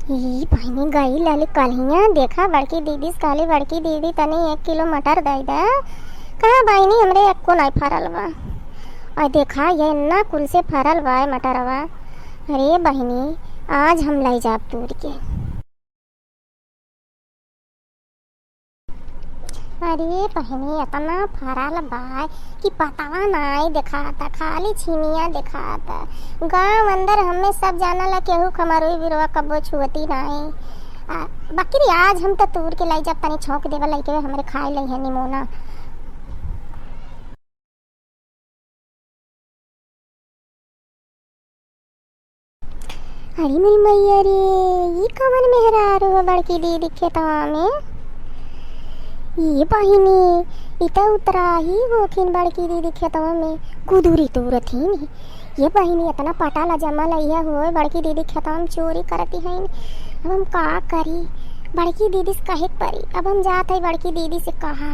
ई बहनी गई लाली कलियाँ देखा बड़की दीदी से कहली बड़की दीदी तनी 1 किलो मटर दे दे। कहाँ बहनी हमरे एको नहीं फरल बा। और देखा ये इन्ना कुल से फरल बा मटरवा। अरे बहनी आज हम लाई जाब तूर के। अरे बहनी इतना फरल बा कि पता नहीं दिखाता, खाली छिमिया दिखाता। गांव अंदर हमें सब जाना ला केहू खमरुई बिरवा कबो छुअती नहीं। बाकी आज हम तो तूर के लाई जब तनी छौंक देवा लइके हमरे खाए लई है निमोना। अरे मेरी मैया रे, ये कवन मेहरारू है बड़की दीदी खेतवा में। ये बहिनी इता उतरा ही होखिन बड़की दीदी खेतवा में गुदूरी तूरथिन। ये बहिनी इतना पटाला जमा लइया हो बड़की दीदी खेतवा में चोरी करती है। अब हम का करी, बड़की दीदी से कहे परी। अब हम जात है बड़की दीदी से कहा।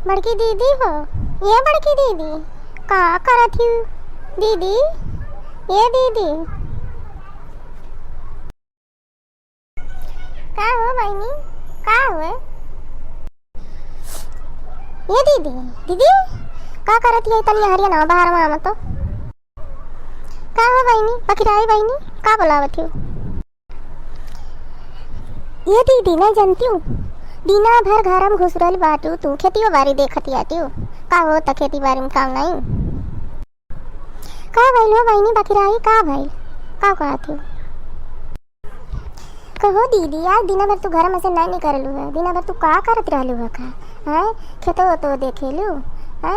बड़की दीदी हो, ये बड़की दीदी का करत ही दीदी, ये दीदी का हो बहनी, का हो ये दीदी, दीदी का करत है तनी हरिया ना बाहर में तो का हो बहनी, पखिराई बहनी का बुलावत हो। ये दीदी मैं जानती हूँ दीना भर घर में घुसरल बाटू, तू खेती बाड़ी देखती आती हो का हो त खेती बाड़ी में काम नहीं का भइल हो बहनी बखिराई का भइल का कहती हो। कहो दीदी आज दिन भर तू घर में से नहीं निकललू है, दिन भर तू का करत रहलू है का है खेतो तो देखेलू है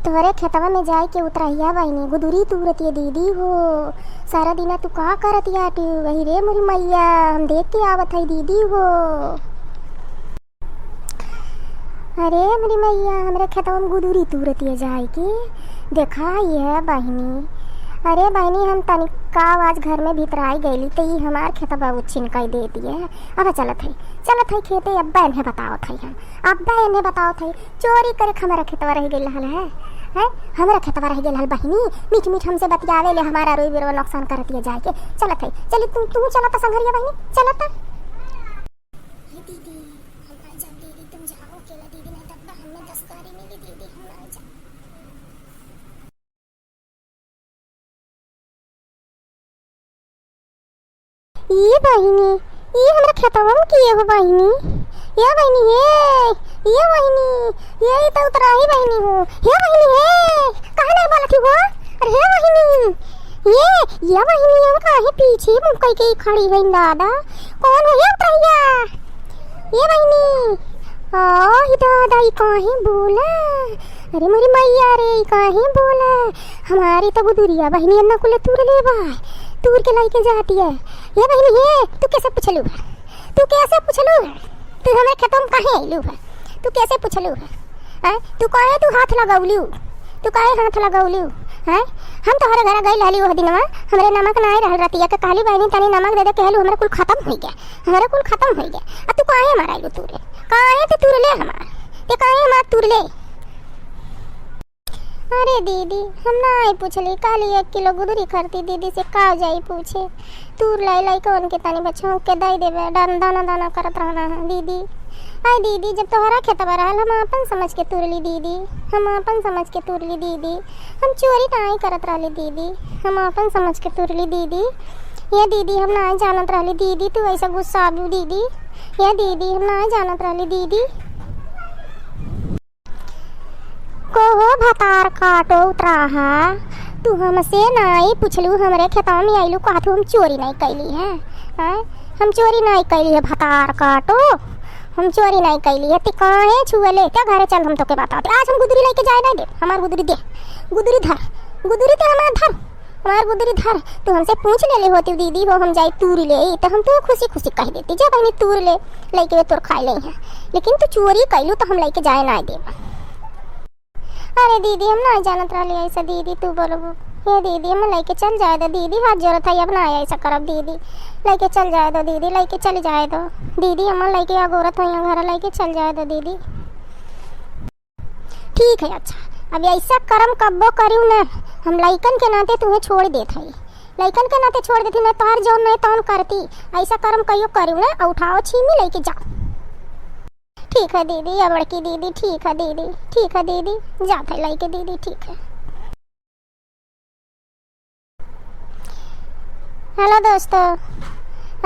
तोहरे खेतवा में जाए के उतरहिया बहनी गुदुरी तूरती दीदी हो। सारा दिन तू का करत आटू वही रे मोरी मैया हम देख के आवत है दीदी हो। अरे मेरी मैया हमरे खेतवा में गुदूरी तूरती जाए की देखा ये बहनी। अरे बहनी हम तनिका आज घर में भीतराई गईली तो ये हमार खेतवा छिनकाई दे दिए। अब चलत है खेते अब्बा इन्हें बतावत है हम अब्बा इन्हें बतावत है चोरी करे हमारा खेतवा रह गई है हमारा खेतवा रह गई बहनी मीठ मीठ हमसे बतियावे ले हमारा रोई बिरवा नुकसान करती है जाए के। चलत है चली तू चलता संघरिया बहनी चलता। दीदी हम जब दीदी तुम जाओ अकेला दीदी नहीं डब्बा हमें 10 कारी मिली दीदी हम आ जा। ये बहिनी ये हमरा खेतवा में किए हो बहिनी, ये बहिनी ये बहिनी ये तो उतराही बहिनी हो। ये बहिनी है कहाँ नहीं बोलती हो। अरे हे बहिनी ये बहिनी हम काहे पीछे मुंह कई के खड़ी है दादा कौन है ये उतराहिया। ये बहिनी ये दादा ये काहे बोला। अरे मेरी मैया रे काहे बोला हमारी तो गुदुरिया बहिनी अन्ना कुले तूर ले बा तूर के लाई के जाती है। ये बहनी है तू कैसे पूछलू है, तू कैसे पूछलू है, तू हमें खेतों में काहे आइलू है, तू कैसे पूछलू है, तू काहे तू हाथ लगाउलू, तू काहे हाथ लगाउलू है। हम तोहरे घर गई लाली वो दिनवा हमरे नमक नहीं रहल रतिया के कहली बहनी तनी नमक दे दे कहलू हमरा कुल खत्म हो गया, हमारा कुल खत्म हो गया। अब तू काहे माराइलू तूरे काहे ते तूर ले हमार ते काहे मार तूर ले। अरे दीदी हम नहीं पूछली काली 1 किलो गुदरी खरती दीदी से का जाई पूछे तूर लाई कौन के तानी बच्चों के दई देवे दाना करत रहना है दीदी। आई दीदी जब तोहरा खेतवा रहल हम अपन समझ के तुरली दीदी, हम अपन समझ के तुरली दीदी, हम चोरी नहीं करत रहली दीदी, हम अपन समझ के तुरली दीदी। ये दीदी हम नहीं जानत रहली दीदी तू ऐसा गुस्सा आबू दीदी। ये दीदी हम नहीं जानत रहली दीदी। कोहो भतार काटो उतरा है तू हमसे नहीं पूछलू हमरे खेतवा में आइलू कहा तू हम चोरी नहीं कैली है हम चोरी नहीं कैली है भतार काटो हम चोरी नहीं कैली है। काहे छुए ले क्या घरे चल हम तो के बताते आज हम गुदरी लेके जाए नहीं दे हमार गुदरी दे गुदरी धर गुदरी ते हमार धर हमार गुदरी धर। तू हमसे पूछ ले होती दीदी हो हम जाए तूर ले तो हम तो खुशी खुशी कह देती जब बहनी तूर ले लेके तोर खाए ले है लेकिन तू चोरी कैलू तो हम लेके जाए नहीं दे। अरे दीदी हम नहीं जानत रहली ऐसा दीदी तू बोलो ये दीदी हम लेके चल जाए दो दीदी हाथ जोड़त है अब ना ऐसा करब दीदी लेके चल जाए दो दीदी लेके चल जाए दो दीदी हम लेके अगोरत है घर लेके चल जाए दो दीदी। ठीक है अच्छा अब ऐसा कर्म कब्बो करियो ना, हम लइकन के नाते तुम्हें छोड़ देत हई, लइकन के नाते छोड़ देती ना, तोहर जौन नहीं तौन करती। ऐसा कर्म कहियो करियो ना, और उठाओ छीमी लेके जाओ। ठीक है दीदी, या बड़की दीदी, ठीक है दीदी, ठीक है दीदी, जात है लेके दीदी, ठीक है। हेलो दोस्तों,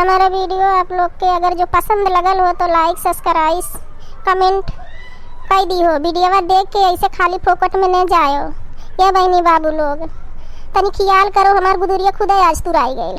हमारा वीडियो आप लोग के अगर जो पसंद लगल हो तो लाइक सब्सक्राइब कमेंट कर दी हो। वीडियो देख के ऐसे खाली फोकट में न जाओ। ये बहनी बाबू लोग तनी ख्याल करो, हमार बुदुरिया खुदा आज तुराई गई।